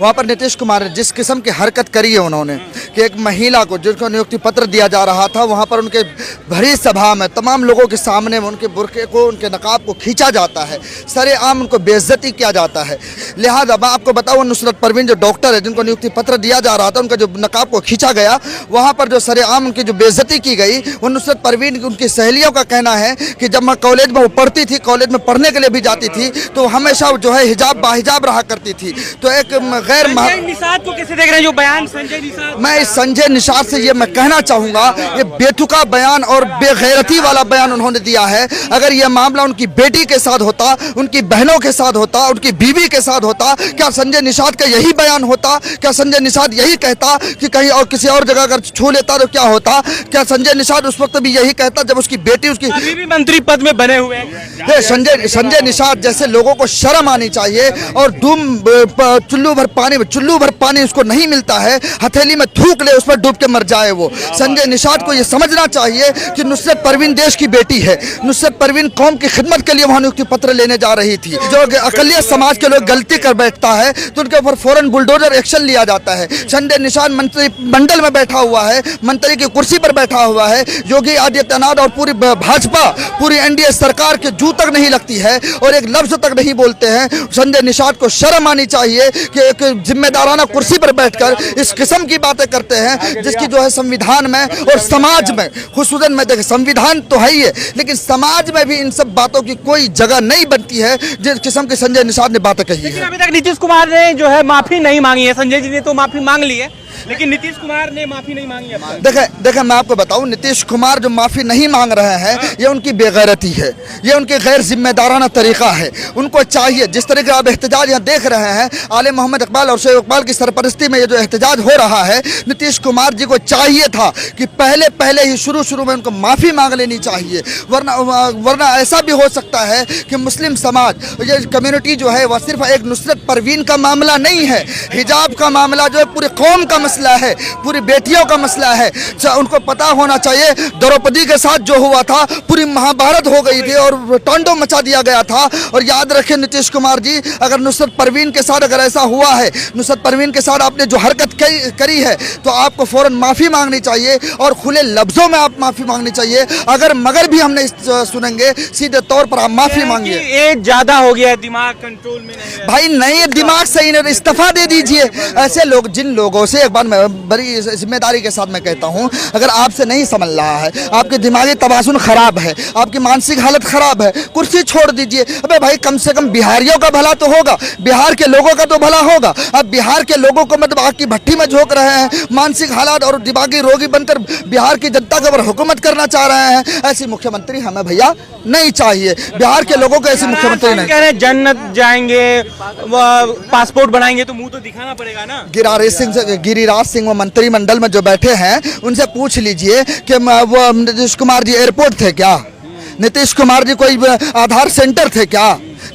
वहाँ पर नीतीश कुमार ने जिस किस्म की हरकत करी है उन्होंने कि एक महिला को जिसको नियुक्ति पत्र दिया जा रहा था, वहाँ पर उनके भरी सभा में तमाम लोगों के सामने में उनके बुर्के को, उनके नकाब को खींचा जाता है, सरेआम उनको बेइज्जती किया जाता है। लिहाजा मैं आपको बताऊँ, नुसरत परवीन जो डॉक्टर है जिनको नियुक्ति पत्र दिया जा रहा था, उनका जो नकाब को खींचा गया, वहाँ पर जो सरेआम उनकी जो बेइज्जती की गई, वो नुसरत परवीन उनकी सहेलियों का कहना है कि जब मैं कॉलेज में वो पढ़ती थी, कॉलेज में पढ़ने के लिए भी जाती थी, तो हमेशा जो है हिजाब बाहिजाब रहा करती थी। तो एक गैर निषाद को कैसे देख रहे हैं जो बयान संजय निषाद? मैं इस संजय निषाद से ये मैं कहना चाहूँगा, ये बेतुका बयान और बेगैरती वाला बयान उन्होंने दिया है। अगर ये मामला उनकी बेटी के साथ होता, उनकी बहनों के साथ होता, उनकी बीवी के साथ होता, क्या संजय निषाद का यही बयान होता? क्या संजय निषाद यही कहता कि कहीं और किसी और जगह अगर छू लेता तो क्या होता? क्या संजय निषाद उस वक्त भी यही कहता जब उसकी बेटी उसकी अभी भी मंत्री पद में बने हुए हैं? संजय निषाद जैसे लोगों को शर्म आनी चाहिए। और चुल्लू भर पानी उसको नहीं मिलता है, हथेली में थूक ले उस पर डूब के मर जाए वो। संजय निषाद को ये समझना चाहिए कि नुसरत परवीन देश की बेटी है। नुसरत परवीन कौम की खिदमत के लिए वहाँ नियुक्ति पत्र लेने जा रही थी। जो अकलियत समाज के लोग गलती कर बैठता है तो उनके ऊपर फौरन बुलडोजर एक्शन लिया जाता है। संजय निषाद मंत्रिमंडल में बैठा हुआ है, मंत्री की कुर्सी पर बैठा हुआ है। योगी आदित्यनाथ और पूरी भाजपा, पूरी एनडीए सरकार के जू तक नहीं लगती है और एक लफ्ज तक नहीं बोलते हैं। संजय निषाद को शर्म आनी चाहिए कि एक जिम्मेदाराना कुर्सी पर बैठकर इस किस्म की बातें करते हैं, जिसकी जो है संविधान में और समाज में, खुसूसन में देखें, संविधान तो है ही है, लेकिन समाज में भी इन सब बातों की कोई जगह नहीं बनती है जिस किस्म की संजय निषाद ने बातें कही है। अभी तक नीतीश कुमार ने जो है माफी नहीं मांगी है। संजय जी ने तो माफी मांग ली है, लेकिन नीतीश कुमार ने माफी नहीं मांगी है। देखें मैं आपको बताऊं, नीतीश कुमार जो माफी नहीं मांग रहे हैं, ये उनकी बेगैरती है, ये उनके गैर जिम्मेदाराना तरीका है। उनको चाहिए, जिस तरह का आप एहतजाज यहाँ देख रहे हैं, आले मोहम्मद इकबाल और शोएब इकबाल की सरपरस्ती में ये जो एहतजाज हो रहा है, नीतीश कुमार जी को चाहिए था कि पहले ही शुरू में उनको माफी मांग लेनी चाहिए। वरना ऐसा भी हो सकता है कि मुस्लिम समाज, ये कम्युनिटी जो है, वह सिर्फ एक नुसरत परवीन का मामला नहीं है। हिजाब का मामला जो है पूरी कौम का मसला है, पूरी बेटियों का मसला है। उनको पता होना चाहिए, द्रौपदी के साथ जो हुआ था, पूरी महाभारत हो गई थी और टोंडो मचा दिया गया था। और याद रखें नीतीश कुमार जी, अगर नुसरत परवीन के साथ अगर ऐसा हुआ है, नुसरत परवीन के साथ आपने जो हरकत करी है, तो आपको फौरन माफी मांगनी चाहिए और खुले लफ्जों में आप माफी मांगनी चाहिए। अगर मगर भी हम नहीं सुनेंगे, सीधे तौर पर आप माफी मांगिए। ये ज्यादा हो गया है, दिमाग कंट्रोल में नहीं है। भाई नहीं, दिमाग सही नहीं, इस्तीफा दे दीजिए। ऐसे लोग, जिन लोगों से, एक बार मैं बड़ी जिम्मेदारी के साथ मैं कहता हूं, अगर आपसे नहीं समझ रहा है, आपके दिमागी तवाज़ुन खराब है, आपकी मानसिक हालत खराब है, कुर्सी छोड़ दीजिए। अबे भाई, कम से कम बिहारियों का भला तो होगा, बिहार के लोगों का तो भला होगा। अब बिहार के लोगों को मतलब आग की भट्टी में झोंक रहे हैं, मानसिक हालात और दिमागी रोगी बनकर बिहार की जनता के ऊपर हुकूमत करना चाह रहे हैं। ऐसी मुख्यमंत्री हमें भैया नहीं चाहिए। बिहार के लोगों को ऐसी मुख्यमंत्री नहीं। कह रहे जन्नत जाएंगे, पासपोर्ट बनाएंगे तो मुंह तो दिखाना पड़ेगा ना। गिरिराज सिंह वो मंत्रिमंडल में जो बैठे हैं, उनसे पूछ लीजिए कि वो नीतीश कुमार जी एयरपोर्ट थे क्या? नीतीश कुमार जी कोई आधार सेंटर थे क्या?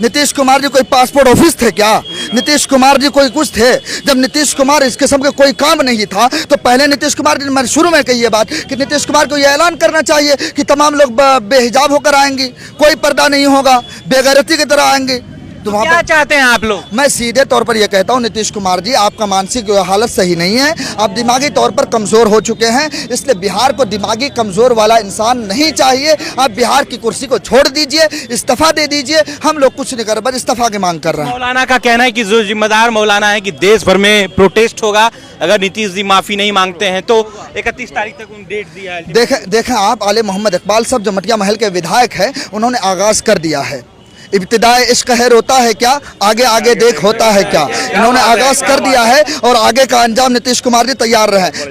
नीतीश कुमार जी कोई पासपोर्ट ऑफिस थे क्या? नीतीश कुमार जी कोई कुछ थे? जब नीतीश कुमार इस किस्म के कोई काम नहीं था, तो पहले नीतीश कुमार जी, मैंने शुरू में कही ये बात कि नीतीश कुमार को यह ऐलान करना चाहिए कि तमाम लोग बेहिजाब होकर आएंगे, कोई पर्दा नहीं होगा, बेगैरती की तरह आएंगे। तो क्या चाहते हैं आप लोग? मैं सीधे तौर पर यह कहता हूं, नीतीश कुमार जी, आपका मानसिक हालत सही नहीं है, आप दिमागी तौर पर कमजोर हो चुके हैं। इसलिए बिहार को दिमागी कमजोर वाला इंसान नहीं चाहिए। आप बिहार की कुर्सी को छोड़ दीजिए, इस्तीफा दे दीजिए। हम लोग कुछ नहीं कर, बस इस्तीफा की मांग कर रहे हैं। मौलाना का कहना है कि जो जिम्मेदार मौलाना है कि देश भर में प्रोटेस्ट होगा अगर नीतीश जी माफी नहीं मांगते हैं तो। 31 तारीख तक उन्हें डेट दिया है। देखें आप, आले मोहम्मद इकबाल साहब जो मटिया महल के विधायक हैं, उन्होंने आगाज कर दिया है। इब्तिदाए इश्क है रोता है क्या, आगे आगे देख होता है क्या। इन्होंने आगाज कर दिया है और आगे का अंजाम नीतीश कुमार जी तैयार रहे।